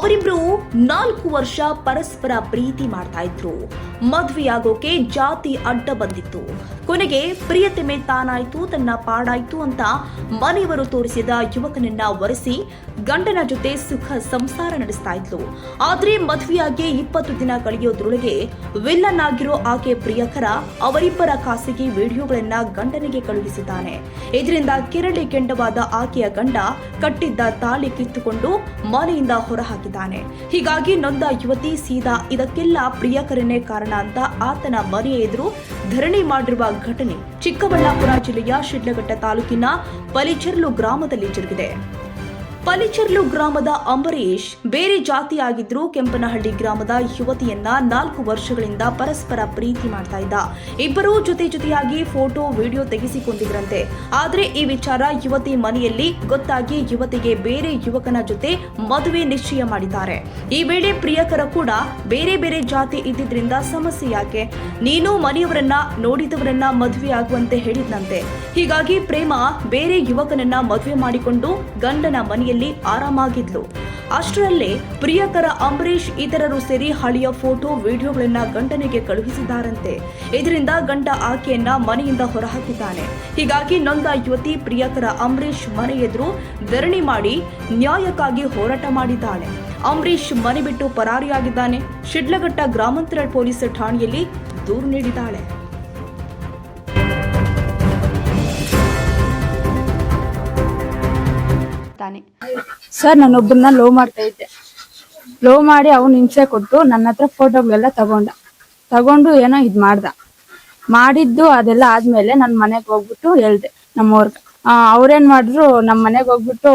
ಅವರಿಬ್ರು 4 ವರ್ಷ ಪರಸ್ಪರ ಪ್ರೀತಿ ಮಾಡ್ತಾ ಇದ್ರು. ಮದುವೆಯಾಗೋಕೆ ಜಾತಿ ಅಡ್ಡ ಬಂದಿತ್ತು. ಕೊನೆಗೆ ಪ್ರಿಯತಮೆ ತಾನಾಯ್ತು, ತನ್ನ ಪಾಡಾಯ್ತು ಅಂತ ಮನೆಯವರು ತೋರಿಸಿದ ಯುವಕನನ್ನ ಒರೆಸಿ ಗಂಡನ ಜೊತೆ ಸುಖ ಸಂಸಾರ ನಡೆಸ್ತಾ ಇದ್ಲು. ಆದ್ರೆ ಮದುವೆಯಾಗಿ 20 ದಿನ ಕಳೆಯೋದ್ರೊಳಗೆ ವಿಲ್ಲನ್ ಆಗಿರೋ ಆಕೆ ಪ್ರಿಯಕರ ಅವರಿಬ್ಬರ ಖಾಸಗಿ ವಿಡಿಯೋಗಳನ್ನ ಗಂಡನಿಗೆ ಕಳುಹಿಸಿದ್ದಾನೆ. ಇದರಿಂದ ಕೆರಳಿ ಕೆಂಡವಾದ ಆಕೆಯ ಗಂಡ ಕಟ್ಟಿದ್ದ ತಾಳಿ ಕಿತ್ತುಕೊಂಡು ಮನೆಯಿಂದ ಹೊರಹಾಕಿದ್ದಾನೆ. ಹೀಗಾಗಿ ನೊಂದ ಯುವತಿ ಸೀದಾ ಇದಕ್ಕೆಲ್ಲ ಪ್ರಿಯಕರನೇ ಕಾರಣ ಅಂತ ಆತನ ಮನೆಯ ಎದುರು ಧರಣಿ ಮಾಡಿರುವ ಘಟನೆ ಚಿಕ್ಕಬಳ್ಳಾಪುರ ಜಿಲ್ಲೆಯ ಶಿಡ್ಲಘಟ್ಟ ತಾಲೂಕಿನ ಪಲಿಚರ್ಲು ಗ್ರಾಮದಲ್ಲಿ ಜರುಗಿದೆ. ಪಲಿಚರ್ಲು ಗ್ರಾಮದ ಅಂಬರೀಶ್ ಬೇರೆ ಜಾತಿಯಾಗಿದ್ರು ಕೆಂಪನಹಳ್ಳಿ ಗ್ರಾಮದ ಯುವತಿಯನ್ನ 4 ವರ್ಷಗಳಿಂದ ಪರಸ್ಪರ ಪ್ರೀತಿ ಮಾಡ್ತಾ ಇದ್ದ. ಇಬ್ಬರೂ ಜೊತೆಯಾಗಿ ಫೋಟೋ ವಿಡಿಯೋ ತೆಗೆಸಿಕೊಂಡಿದ್ರಂತೆ. ಆದ್ರೆ ಈ ವಿಚಾರ ಯುವತಿ ಮನೆಯಲ್ಲಿ ಗೊತ್ತಾಗಿ ಯುವತಿಗೆ ಬೇರೆ ಯುವಕನ ಜೊತೆ ಮದುವೆ ನಿಶ್ಚಯ ಮಾಡಿದ್ದಾರೆ. ಈ ವೇಳೆ ಪ್ರಿಯಕರ ಕೂಡ ಬೇರೆ ಜಾತಿ ಇದ್ದಿದ್ರಿಂದ ಸಮಸ್ಯೆ ಯಾಕೆ, ನೀನು ಮನೆಯವರನ್ನ ನೋಡಿದವರನ್ನ ಮದುವೆ ಆಗುವಂತೆ ಹೇಳಿದ್ನಂತೆ. ಹೀಗಾಗಿ ಪ್ರೇಮ ಬೇರೆ ಯುವಕನನ್ನ ಮದುವೆ ಮಾಡಿಕೊಂಡು ಗಂಡನ ಮನೆಯಲ್ಲಿ ಆರಾಮಾಗಿದ್ಲು. ಅಷ್ಟರಲ್ಲೇ ಪ್ರಿಯಕರ ಅಂಬರೀಶ್ ಇತರರು ಸೇರಿ ಹಳೆಯ ಫೋಟೋ ವಿಡಿಯೋಗಳನ್ನ ಗಂಡನಿಗೆ ಕಳುಹಿಸಿದ್ದಾರಂತೆ. ಇದರಿಂದ ಗಂಡ ಆಕೆಯನ್ನ ಮನೆಯಿಂದ ಹೊರಹಾಕಿದ್ದಾನೆ. ಹೀಗಾಗಿ ನೊಂದ ಯುವತಿ ಪ್ರಿಯಕರ ಅಂಬರೀಶ್ ಮನೆ ಎದುರು ಧರಣಿ ಮಾಡಿ ನ್ಯಾಯಕ್ಕಾಗಿ ಹೋರಾಟ ಮಾಡಿದ್ದಾಳೆ. ಅಂಬರೀಶ್ ಮನೆ ಬಿಟ್ಟು ಪರಾರಿಯಾಗಿದ್ದಾನೆ. ಶಿಡ್ಲಘಟ್ಟ ಗ್ರಾಮಾಂತರ ಪೊಲೀಸ್ ಠಾಣೆಯಲ್ಲಿ ದೂರು ನೀಡಿದ್ದಾಳೆ. ಸರ್, ನಾನೊಬ್ಬರನ್ನ ಲವ್ ಮಾಡ್ತಾ ಇದ್ದೆ. ಲವ್ ಮಾಡಿ ಅವ್ನು ಹಿಂಸೆ ಕೊಟ್ಟು ನನ್ನ ಹತ್ರ ಫೋಟೋಗಳೆಲ್ಲ ತಗೊಂಡು ಏನೋ ಇದ್ ಮಾಡಿದ್ದು ಅದೆಲ್ಲ ಆದ್ಮೇಲೆ ನನ್ನ ಮನೆಗೆ ಹೋಗ್ಬಿಟ್ಟು ಹೇಳ್ದೆ ನಮ್ಮವ್ರಿಗೆ. ಅವ್ರೇನ್ ಮಾಡಿದ್ರು, ನಮ್ಮ ಮನೆಗೆ ಹೋಗ್ಬಿಟ್ಟು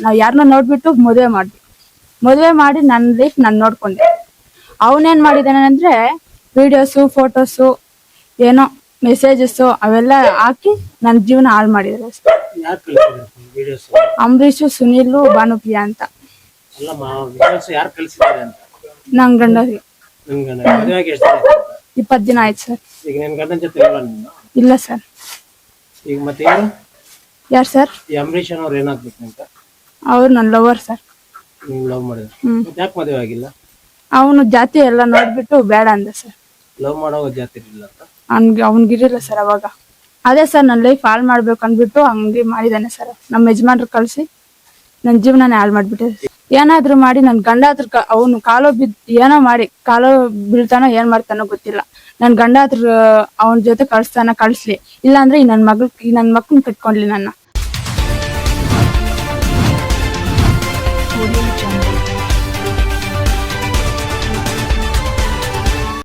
ನಾವ್ ಯಾರನ್ನ ನೋಡ್ಬಿಟ್ಟು ಮದುವೆ ಮಾಡಿ ನನ್ನ ಲೈಫ್ ನಾನು ನೋಡ್ಕೊಂಡೆ. ಅವನೇನ್ ಮಾಡಿದಾನೆ ಅಂದ್ರೆ ವಿಡಿಯೋಸು ಫೋಟೋಸು ಏನೋ ಮೆಸೇಜಸ್ ಅವೆಲ್ಲ ಹಾಕಿ ನನ್ನ ಜೀವನ ಹಾಳು ಮಾಡಿದ್ರು. ಅಂಬರೀಶು, ಸುನೀಲ್, ಭಾನುಪ್ರಿಯಾ ಅಂತ. ನನ್ ಗಂಡಗೆ 20 ದಿನ ಆಯ್ತು ಸರ್. ಇಲ್ಲ ಸರ್. ಯಾರು ಸರ್? ಅವ್ರು ನನ್ ಲವರ್ ಸರ್. ಅವನು ಜಾತಿ ಎಲ್ಲ ನೋಡ್ಬಿಟ್ಟು ಬೇಡ ಅಂದ ಸರ್. ಅವನ್ಗಿರಿಲ್ಲ ಸರ್ ಅವಾಗ. ಅದೇ ಸರ್, ನನ್ನ ಲೈಫ್ ಹಾಳು ಮಾಡ್ಬೇಕು ಅಂದ್ಬಿಟ್ಟು ಹಂಗೆ ಮಾಡಿದಾನೆ ಸರ್. ನಮ್ಮ ಯಜಮಾನ್ರು ಕಳ್ಸಿ ನನ್ನ ಜೀವನನೇ ಹಾಳು ಮಾಡ್ಬಿಟ್ಟೆ. ಏನಾದ್ರು ಮಾಡಿ ನನ್ ಗಂಡ ಹತ್ರ ಅವನು ಏನೋ ಮಾಡಿ ಕಾಲೋ ಬೀಳ್ತಾನೋ ಏನ್ ಮಾಡ್ತಾನೋ ಗೊತ್ತಿಲ್ಲ. ನನ್ ಗಂಡ ಹತ್ರ ಅವನ ಜೊತೆ ಕಳಿಸ್ಲಿ, ಇಲ್ಲಾಂದ್ರೆ ಈ ನನ್ ಮಕ್ಳನ್ನ ಕಟ್ಕೊಂಡ್ಲಿ ನನ್ನ.